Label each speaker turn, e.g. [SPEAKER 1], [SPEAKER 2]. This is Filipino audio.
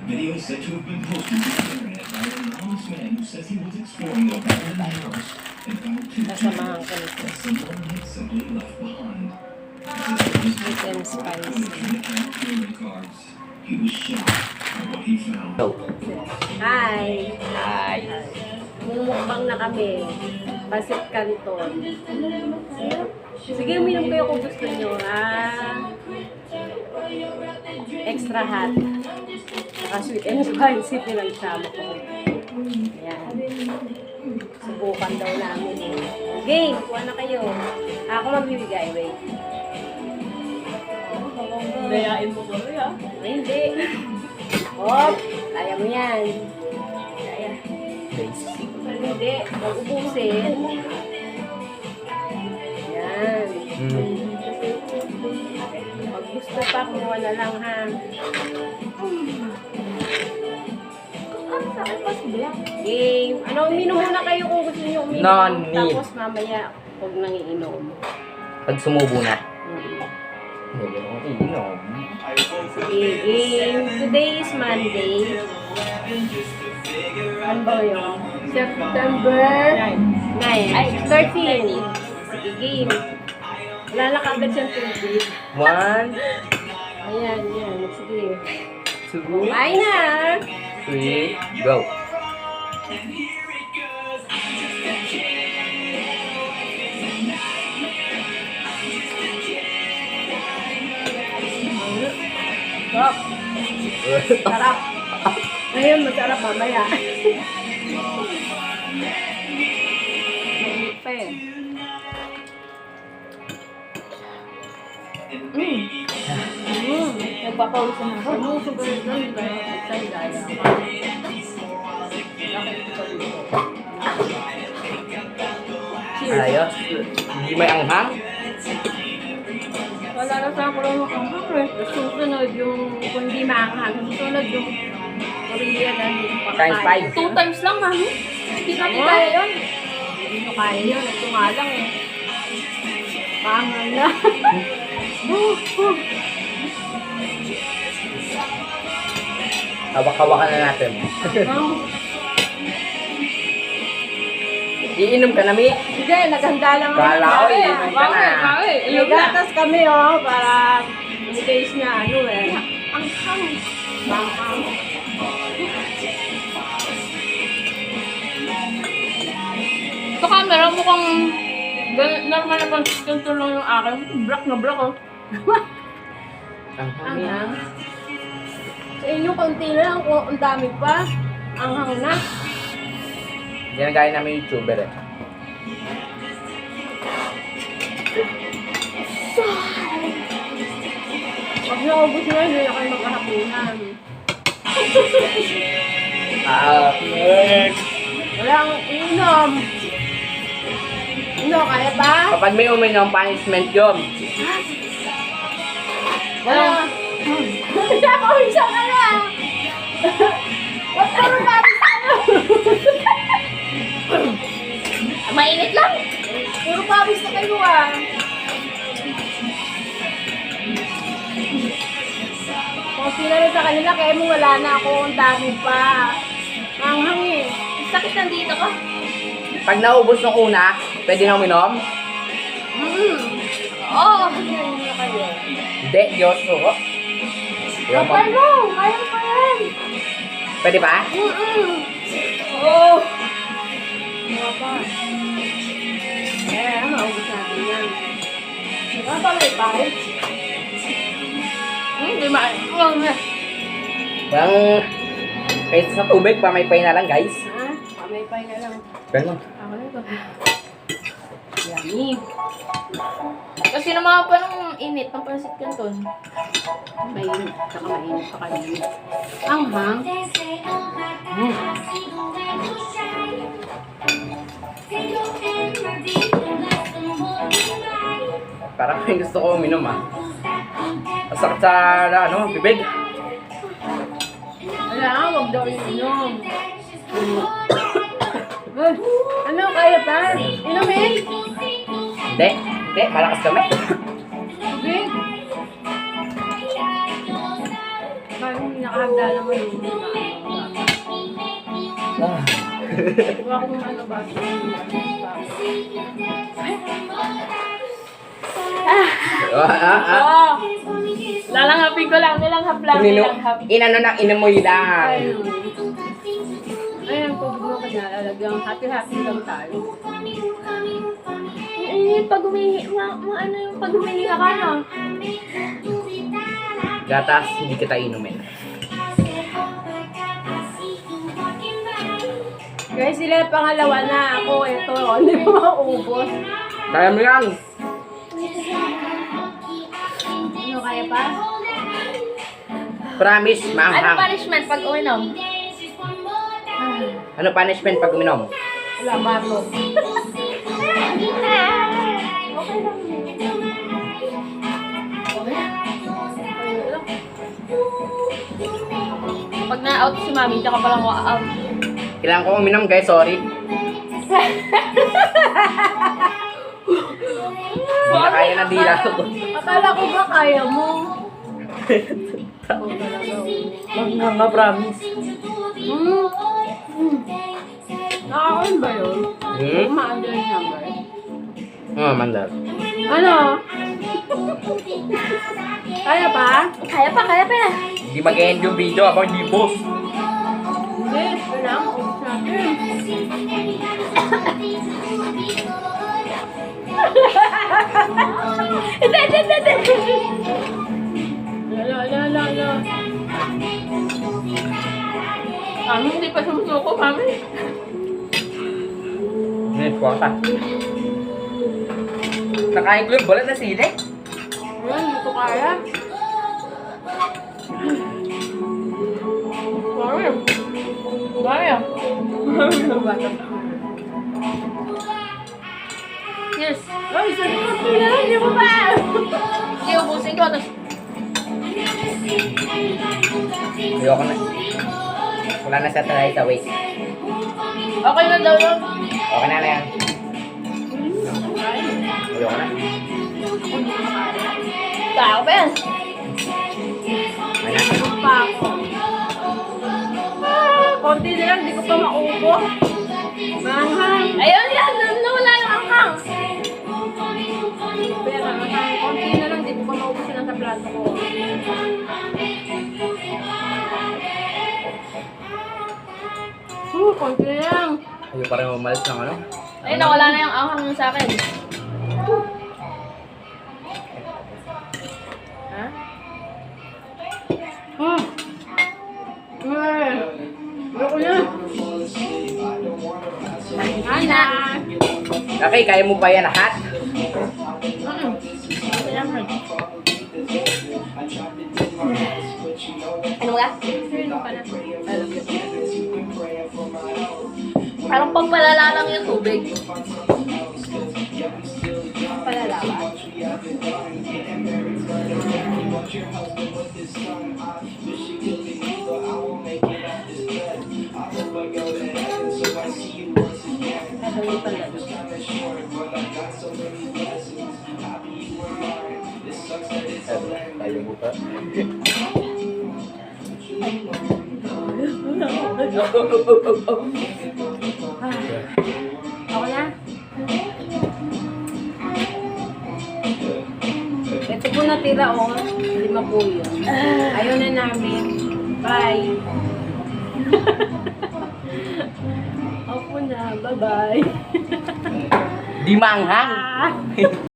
[SPEAKER 1] Video is said to have been posted to the internet by an anonymous man who says he was exploring the abandoned house and found two
[SPEAKER 2] Nasamahan ko
[SPEAKER 1] tickets
[SPEAKER 2] nito.
[SPEAKER 1] that someone had simply left behind.
[SPEAKER 2] Sweet and spicy.
[SPEAKER 1] Cards. He was shocked at what he found.
[SPEAKER 2] Hi!
[SPEAKER 3] Hi.
[SPEAKER 2] Mumukbang na kami. Pasit Canton. Sige, uminom kayo kung gusto nyo, ha? Extra hot. Saka sweet and spicy pinagsama ko. Ayan. Subukan daw namin eh. Okay, kuha na kayo. Ako magbibigay, wait.
[SPEAKER 3] Bayain mo kami ha.
[SPEAKER 2] Ay, hindi. Hop, kaya mo yan. Kaya. Hindi, mag-ubusin. Yan. Pag gusto pa, kumuha na lang ha. Game. Ano, uminom muna kayo kung gusto nyo uminom.
[SPEAKER 3] Non-need.
[SPEAKER 2] Tapos mamaya, huwag nang iinom.
[SPEAKER 3] Pag sumubo na.
[SPEAKER 2] Mm.
[SPEAKER 3] Hindi mo iinom.
[SPEAKER 2] Sige, game. Today is Monday. Ano ba yun? September 9. Ay, 13. Sige, game. Wala na kagad siyang tubig.
[SPEAKER 3] 1,
[SPEAKER 2] Ayan, yan. Sige.
[SPEAKER 3] 2,
[SPEAKER 2] Ay na!
[SPEAKER 3] 3, go.
[SPEAKER 2] Sarap. Sarap. Ngayon, masarap mamaya. Mainit pa eh.
[SPEAKER 4] Nagpapawis na ako.
[SPEAKER 2] Ano, super lang. Excited tayo. Cheers.
[SPEAKER 3] Ayos. Hindi may anghang.
[SPEAKER 2] Wala na sa ako lang makanghang eh. Susunod yung, kung hindi maanghang, susunod yung Korean na yung
[SPEAKER 3] Times
[SPEAKER 2] pagkain.
[SPEAKER 3] 5.
[SPEAKER 4] 2 times lang, mami. Hindi natin
[SPEAKER 2] Oo.
[SPEAKER 4] kaya yun.
[SPEAKER 2] Hindi nyo kaya yun. Ito nga lang eh. Maanghang na.
[SPEAKER 3] Hawak-hawakan na natin. Iinom ka na, Mi.
[SPEAKER 2] Hindi, naghanda lang ako.
[SPEAKER 3] Kala ko, iinom ka na.
[SPEAKER 2] May gatas kami oh, para in case na ano eh.
[SPEAKER 4] Ang hang.
[SPEAKER 2] Maanghang.
[SPEAKER 4] Ito camera, mukhang normal na pang-control lang yung akin. Black na black, oh.
[SPEAKER 3] Anghang, Mi.
[SPEAKER 2] Anghang. Sa inyo, konti na lang. Kung ang dami pa. Anghang na.
[SPEAKER 3] Yan ang gaya namin YouTuber eh.
[SPEAKER 2] Pag naubos na, hindi na kayo magkahapunan. Walang inom. Ano, kaya ba?
[SPEAKER 3] Kapag may uminom, punishment yun.
[SPEAKER 2] Wala. Wala ko, isa ka na. Ba't ka lumabis ano?
[SPEAKER 4] Mainit lang.
[SPEAKER 2] Puro pawis na kayo ah. Kung sila rin sa kanila, kaya mo wala na ako, ang dami pa. Manghang eh.
[SPEAKER 4] Sakit nandito ko.
[SPEAKER 3] Pag naubos ng una, pwede na uminom?
[SPEAKER 4] Oo.
[SPEAKER 2] Yan na kayo.
[SPEAKER 3] Hindi, Diyos ko.
[SPEAKER 2] Kapal mo, kaya mo pa yan.
[SPEAKER 3] Pwede ba?
[SPEAKER 2] Oo. Mga pa. Eh, maubos natin yan. Diba pa may pahit?
[SPEAKER 4] Hindi maayos.
[SPEAKER 3] Parang, kahit sa tubig, pamaypay na lang, guys.
[SPEAKER 2] Ha? Pamay-pay na lang.
[SPEAKER 3] Ganun.
[SPEAKER 2] Ako na ito. Yummy.
[SPEAKER 4] Kasi naman pa nung init ng pansit canton.
[SPEAKER 2] Mainit. Saka mainit pa kanina. Anghang.
[SPEAKER 3] Parang may gusto ko uminom ah. Masakit sa ano, bibig.
[SPEAKER 2] Wala, wag daw inom. Ano, kaya pa? Inumin?
[SPEAKER 3] Hindi, hindi, malakas kami.
[SPEAKER 2] Sige. Parang hindi na Nakahanda naman yung
[SPEAKER 3] Ah.
[SPEAKER 2] Huwag kung ano ba. Oo. Lalangapin ko lang. Nilanghap lang. Nilanghap.
[SPEAKER 3] Inano ng inamoy lang.
[SPEAKER 2] Ayun. Ayun, tubig mo kanya. Lalagyan. Happy-happy lang tayo. Pag ano yung pag humihinga ka na?
[SPEAKER 3] Gatas, hindi kita inumin.
[SPEAKER 2] Guys, sila pangalawa na. Ako, ito. Hindi ko maubos.
[SPEAKER 3] Kaya mo yan.
[SPEAKER 2] Ano, kaya pa?
[SPEAKER 3] Promise,
[SPEAKER 4] Ano
[SPEAKER 3] maanghang.
[SPEAKER 4] punishment pag uminom?
[SPEAKER 3] Ano punishment pag uminom?
[SPEAKER 2] Wala, Marlo.
[SPEAKER 4] Pag na-out si mami, tsaka pala mo out.
[SPEAKER 3] Kailangan ko uminom guys, sorry. Hindi na kaya na dila ko.
[SPEAKER 2] Akala ko ba kaya mo?
[SPEAKER 3] Maanghang nga, promise.
[SPEAKER 2] Nakakaon ba yun?
[SPEAKER 3] Hmm?
[SPEAKER 2] Umaandar niya ba?
[SPEAKER 3] Oh, mandar.
[SPEAKER 2] Ano? Kaya pa?
[SPEAKER 4] Kaya pa, kaya pa.
[SPEAKER 3] Hindi mag-end yung video, ako hindi boss.
[SPEAKER 2] Hindi, ito lang. Ubus natin. Lala.
[SPEAKER 4] Mami, hindi pa sumusuko, mami.
[SPEAKER 3] Kuha ka. Nakain ko yung balat na sili.
[SPEAKER 2] Ayan, hindi ko kaya.
[SPEAKER 4] Kaya. Yes.
[SPEAKER 2] Ay, sabi ko, hindi mo ba?
[SPEAKER 4] Sige, ubusin ko. Tapos,
[SPEAKER 3] Ayoko na. Wala na sa tayo sa waist.
[SPEAKER 4] okay na daw yun.
[SPEAKER 3] Okay na yan. Ayoko na.
[SPEAKER 4] Tao pa yan.
[SPEAKER 3] Ay na.
[SPEAKER 2] Pa ako. Konti na lang, hindi ko pa maubo. Manghang.
[SPEAKER 4] Ayun yan, nawala yung anghang.
[SPEAKER 2] Pero, konti na lang, hindi ko pa maubo sila sa plato ko. Konti na lang.
[SPEAKER 3] Ayaw pa rin umalis ng ano.
[SPEAKER 4] Ayun, nawala na yung anghang yung sa akin. Ha?
[SPEAKER 2] Ayoko na. Ana.
[SPEAKER 3] Okay, kaya mo pa yan lahat?
[SPEAKER 4] Ano ba?
[SPEAKER 2] Sino ka na?
[SPEAKER 4] Parang pagpalala lang yung tubig.
[SPEAKER 2] Palalawa. Ano pala?
[SPEAKER 3] Ayaw mo pa.
[SPEAKER 2] Ako na? Ito po natira o. 5 po yun. Ayaw na namin. Bye. Opo na. Bye-bye.
[SPEAKER 3] Di maanghang.